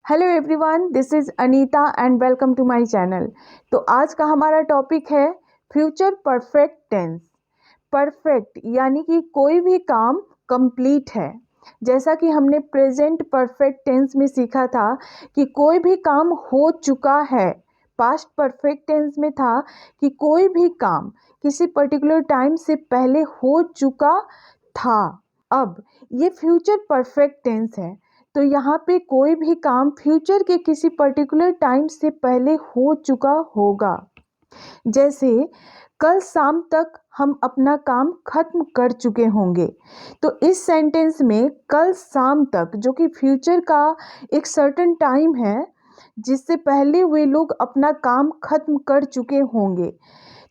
Hello everyone, this is Anita and welcome to my channel. तो आज का हमारा टॉपिक है फ्यूचर परफेक्ट टेंस। परफेक्ट यानी कि कोई भी काम कंप्लीट है। जैसा कि हमने प्रेजेंट परफेक्ट टेंस में सीखा था कि कोई भी काम हो चुका है। पास्ट परफेक्ट टेंस में था कि कोई भी काम किसी पर्टिकुलर टाइम से पहले हो चुका था। अब ये फ्यूचर परफेक्ट टेंस है, तो यहाँ पे कोई भी काम फ्यूचर के किसी पर्टिकुलर टाइम से पहले हो चुका होगा। जैसे कल शाम तक हम अपना काम खत्म कर चुके होंगे। तो इस सेंटेंस में कल शाम तक, जो कि फ्यूचर का एक सर्टेन टाइम है जिससे पहले वे लोग अपना काम खत्म कर चुके होंगे।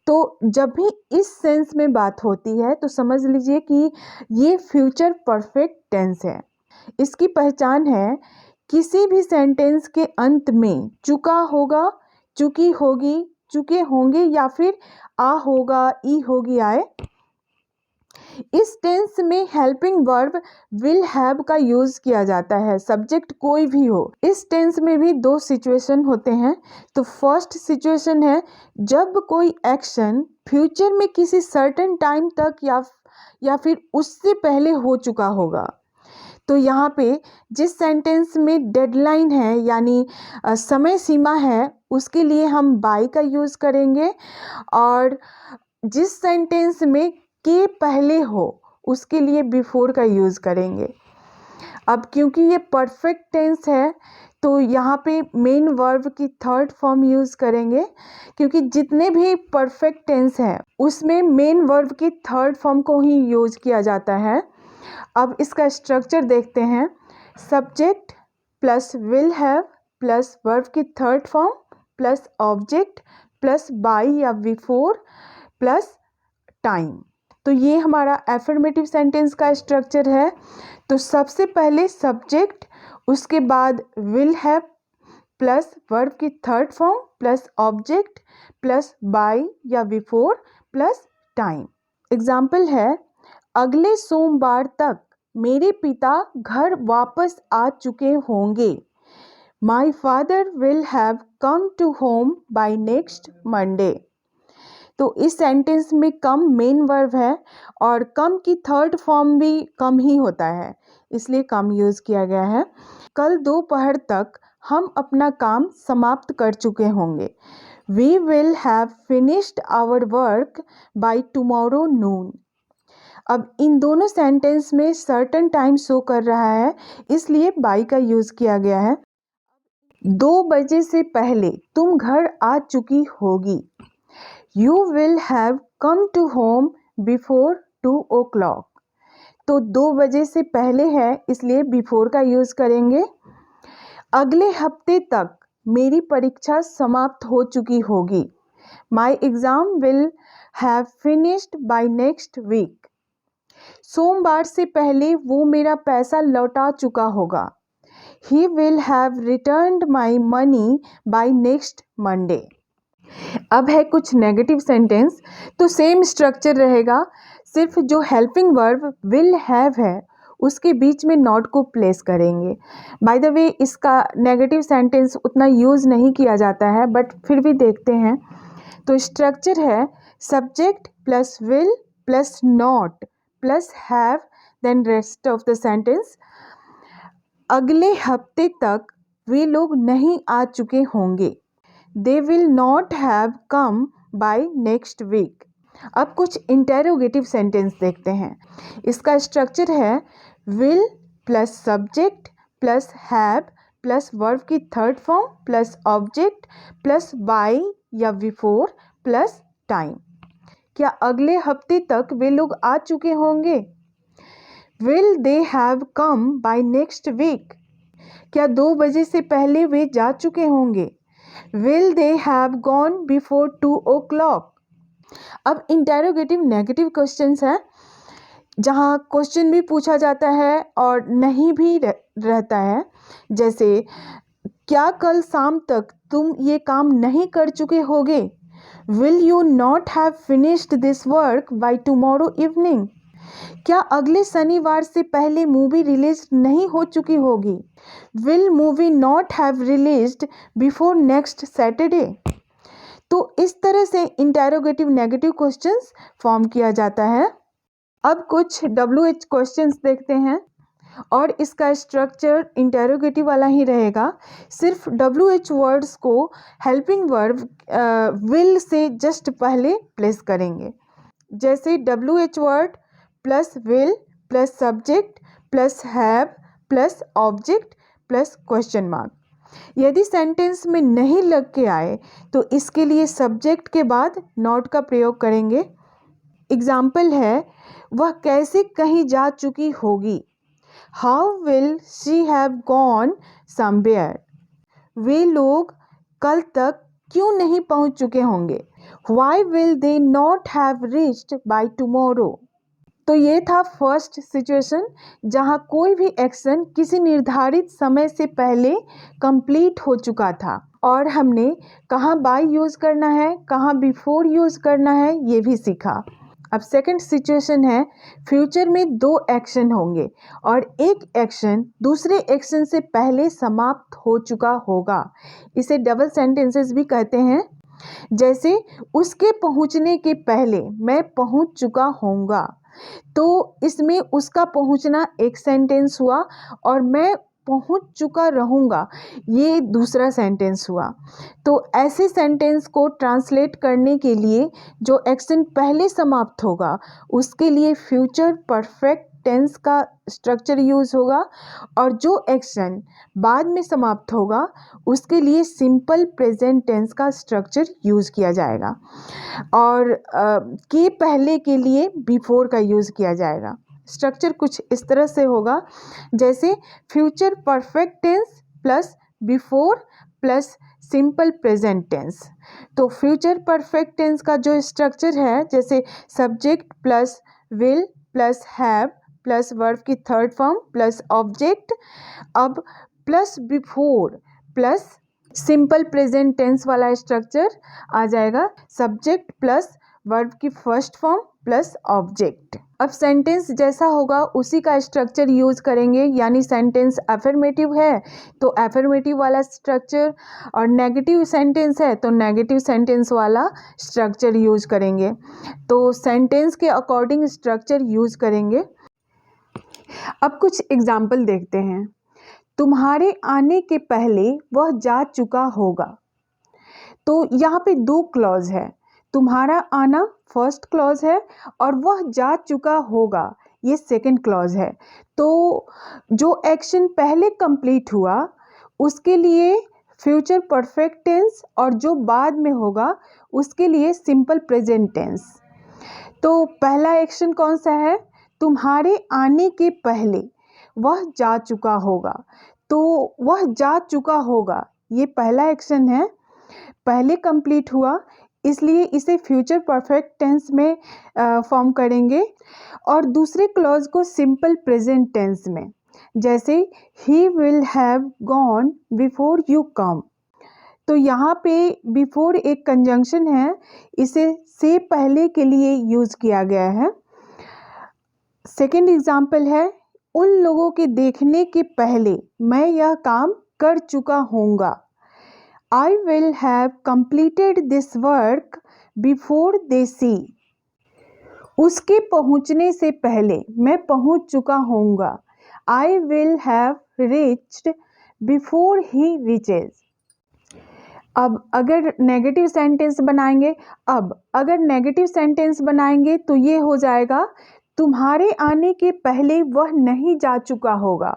तो जब भी इस सेंस में बात होती है तो समझ लीजिए कि ये फ्यूचर परफेक्ट टेंस है। इसकी पहचान है किसी भी सेंटेंस के अंत में चुका होगा, चुकी होगी, चुके होंगे या फिर आ होगा, ई होगी, आए। इस टेंस में हेल्पिंग वर्ब विल हैव का यूज किया जाता है, सब्जेक्ट कोई भी हो। इस टेंस में भी दो सिचुएशन होते हैं। तो फर्स्ट सिचुएशन है जब कोई एक्शन फ्यूचर में किसी सर्टेन टाइम तक या फिर उससे पहले हो चुका होगा। तो यहाँ पे जिस सेंटेंस में डेडलाइन है यानी समय सीमा है, उसके लिए हम बाय का यूज़ करेंगे, और जिस सेंटेंस में के पहले हो उसके लिए बिफोर का यूज़ करेंगे। अब क्योंकि ये परफेक्ट टेंस है तो यहाँ पे मेन वर्ब की थर्ड फॉर्म यूज़ करेंगे, क्योंकि जितने भी परफेक्ट टेंस हैं उसमें मेन वर्ब की थर्ड फॉर्म को ही यूज़ किया जाता है। अब इसका स्ट्रक्चर देखते हैं। Subject plus will have plus verb की third form plus object plus by या बिफोर प्लस टाइम। तो ये हमारा एफर्मेटिव सेंटेंस का स्ट्रक्चर है। तो सबसे पहले सब्जेक्ट, उसके बाद विल हैव प्लस वर्ब की third form plus object plus by या बिफोर प्लस टाइम। एग्जाम्पल है, अगले सोमवार तक मेरे पिता घर वापस आ चुके होंगे। My father will have come to home by next Monday. तो इस सेंटेंस में कम मेन वर्ब है और कम की थर्ड फॉर्म भी कम ही होता है, इसलिए कम यूज़ किया गया है। कल दोपहर तक हम अपना काम समाप्त कर चुके होंगे। We will have finished our work by tomorrow noon. अब इन दोनों सेंटेंस में सर्टेन टाइम शो कर रहा है, इसलिए बाय का यूज़ किया गया है। 2 बजे से पहले तुम घर आ चुकी होगी। You will have come to home before 2 o'clock। तो 2 बजे से पहले है, इसलिए बिफोर का यूज़ करेंगे। अगले हफ्ते तक मेरी परीक्षा समाप्त हो चुकी होगी। My exam will have finished by next week. सोमवार से पहले वो मेरा पैसा लौटा चुका होगा। He will have returned my money by next Monday। अब है कुछ नेगेटिव सेंटेंस, तो सेम स्ट्रक्चर रहेगा, सिर्फ जो हेल्पिंग वर्ब विल हैव है उसके बीच में नॉट को प्लेस करेंगे। बाय द वे इसका नेगेटिव सेंटेंस उतना यूज़ नहीं किया जाता है, बट फिर भी देखते हैं। तो स्ट्रक्चर है subject plus will plus not plus have, then rest of the sentence. अगले हफ्ते तक वे लोग नहीं आ चुके होंगे। They will not have come by next week. अब कुछ इंटेरोगेटिव सेंटेंस देखते हैं। इसका स्ट्रक्चर है will plus subject plus have plus verb की third form plus object plus by या बिफोर प्लस टाइम। क्या अगले हफ्ते तक वे लोग आ चुके होंगे? Will they have come by next week. क्या 2 बजे से पहले वे जा चुके होंगे? Will they have gone before 2 o'clock। अब इंटेरोगेटिव नेगेटिव क्वेश्चंस हैं, जहाँ क्वेश्चन भी पूछा जाता है और नहीं भी रहता है। जैसे क्या कल शाम तक तुम ये काम नहीं कर चुके होगे? Will you not have finished this work by tomorrow evening. क्या अगले शनिवार से पहले मूवी रिलीज नहीं हो चुकी होगी? Will movie not have released before next Saturday? तो इस तरह से इंटेरोगेटिव नेगेटिव क्वेश्चंस फॉर्म किया जाता है। अब कुछ WH क्वेश्चंस देखते हैं और इसका स्ट्रक्चर इंटेरोगेटिव वाला ही रहेगा। सिर्फ WH वर्ड्स को helping verb will say just पहले प्लेस करेंगे। जैसे WH word plus will plus subject plus have plus object plus question mark. यदि सेंटेंस में नहीं लग के आए तो इसके लिए सब्जेक्ट के बाद नॉट का प्रयोग करेंगे। एग्जाम्पल है, वह कैसे कहीं जा चुकी होगी। How will she have gone somewhere? वे लोग कल तक क्यों नहीं पहुंच चुके होंगे। Why will they not have reached by tomorrow? तो ये था फर्स्ट सिचुएशन जहाँ कोई भी एक्शन किसी निर्धारित समय से पहले कंप्लीट हो चुका था और हमने कहाँ बाय यूज़ करना है, कहाँ बिफोर यूज़ करना है, ये भी सीखा। अब सेकंड सिचुएशन है, फ्यूचर में दो एक्शन होंगे और एक एक्शन दूसरे एक्शन से पहले समाप्त हो चुका होगा। इसे डबल सेंटेंसेस भी कहते हैं। जैसे उसके पहुंचने के पहले मैं पहुंच चुका होऊंगा, तो इसमें उसका पहुंचना एक सेंटेंस हुआ और मैं पहुंच चुका रहूँगा ये दूसरा सेंटेंस हुआ। तो ऐसे सेंटेंस को ट्रांसलेट करने के लिए जो एक्शन पहले समाप्त होगा उसके लिए फ्यूचर परफेक्ट टेंस का स्ट्रक्चर यूज़ होगा और जो एक्शन बाद में समाप्त होगा उसके लिए सिंपल प्रेजेंट टेंस का स्ट्रक्चर यूज़ किया जाएगा और के पहले के लिए बिफोर का यूज़ किया जाएगा। स्ट्रक्चर कुछ इस तरह से होगा, जैसे future perfect tense plus before plus simple present tense. तो फ्यूचर परफेक्ट टेंस का जो स्ट्रक्चर है, जैसे subject plus will plus have plus verb की थर्ड फॉर्म प्लस ऑब्जेक्ट, अब plus before plus simple present tense वाला स्ट्रक्चर आ जाएगा, सब्जेक्ट प्लस वर्ब की फर्स्ट फॉर्म प्लस ऑब्जेक्ट। अब सेंटेंस जैसा होगा उसी का स्ट्रक्चर यूज़ करेंगे, यानी सेंटेंस अफर्मेटिव है तो अफर्मेटिव वाला स्ट्रक्चर और नेगेटिव सेंटेंस है तो नेगेटिव सेंटेंस वाला स्ट्रक्चर यूज़ करेंगे। तो सेंटेंस के अकॉर्डिंग स्ट्रक्चर यूज़ करेंगे। अब कुछ एग्जाम्पल देखते हैं। तुम्हारे आने के पहले वह जा चुका होगा। तो यहाँ पे दो क्लॉज है, तुम्हारा आना फर्स्ट क्लॉज है और वह जा चुका होगा ये सेकंड क्लॉज है। तो जो एक्शन पहले कंप्लीट हुआ उसके लिए फ्यूचर परफेक्ट टेंस और जो बाद में होगा उसके लिए सिंपल प्रेजेंट टेंस। तो पहला एक्शन कौन सा है, तुम्हारे आने के पहले वह जा चुका होगा। तो वह जा चुका होगा ये पहला एक्शन है, पहले कंप्लीट हुआ इसलिए इसे फ्यूचर परफेक्ट टेंस में फॉर्म करेंगे और दूसरे क्लॉज को सिंपल प्रेजेंट टेंस में, जैसे he will have gone before you come. तो यहाँ पे बिफोर एक कंजंक्शन है, इसे से पहले के लिए यूज़ किया गया है। सेकेंड एग्जाम्पल है, उन लोगों के देखने के पहले मैं यह काम कर चुका होऊंगा। I will have completed this work before they see. उसके पहुंचने से पहले मैं पहुंच चुका होऊंगा। I will have reached before he reaches. अब अगर नेगेटिव सेंटेंस बनाएंगे तो ये हो जाएगा, तुम्हारे आने के पहले वह नहीं जा चुका होगा।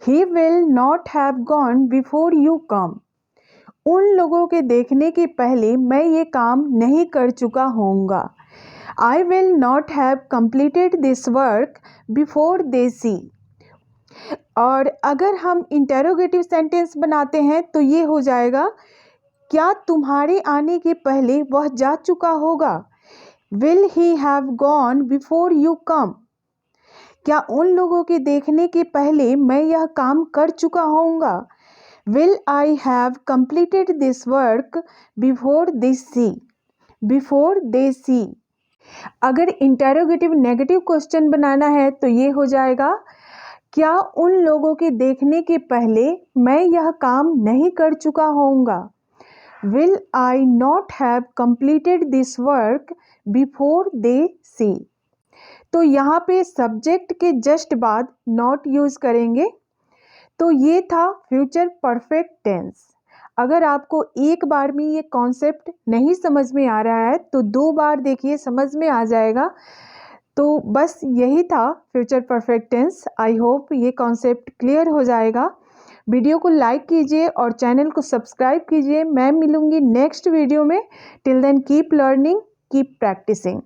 He will not have gone before you come. उन लोगों के देखने के पहले मैं ये काम नहीं कर चुका होऊंगा। I will not have completed this work before they see. और अगर हम इंटेरोगेटिव सेंटेंस बनाते हैं तो ये हो जाएगा, क्या तुम्हारे आने के पहले वह जा चुका होगा। Will he have gone before you come? क्या उन लोगों के देखने के पहले मैं यह काम कर चुका होऊंगा। Will I have completed this work before they see? Before they see. अगर इंटेरोगेटिव नेगेटिव क्वेश्चन बनाना है तो ये हो जाएगा, क्या उन लोगों के देखने के पहले मैं यह काम नहीं कर चुका होऊंगा? Will I not have completed this work before they see. तो यहाँ पे सब्जेक्ट के जस्ट बाद नॉट यूज करेंगे। तो ये था फ्यूचर परफेक्ट टेंस। अगर आपको एक बार में ये कॉन्सेप्ट नहीं समझ में आ रहा है तो 2 बार देखिए, समझ में आ जाएगा। तो बस यही था future perfect tense. I hope ये कॉन्सेप्ट क्लियर हो जाएगा। वीडियो को लाइक कीजिए और चैनल को सब्सक्राइब कीजिए। मैं मिलूंगी नेक्स्ट वीडियो में। Till then keep learning, keep practising.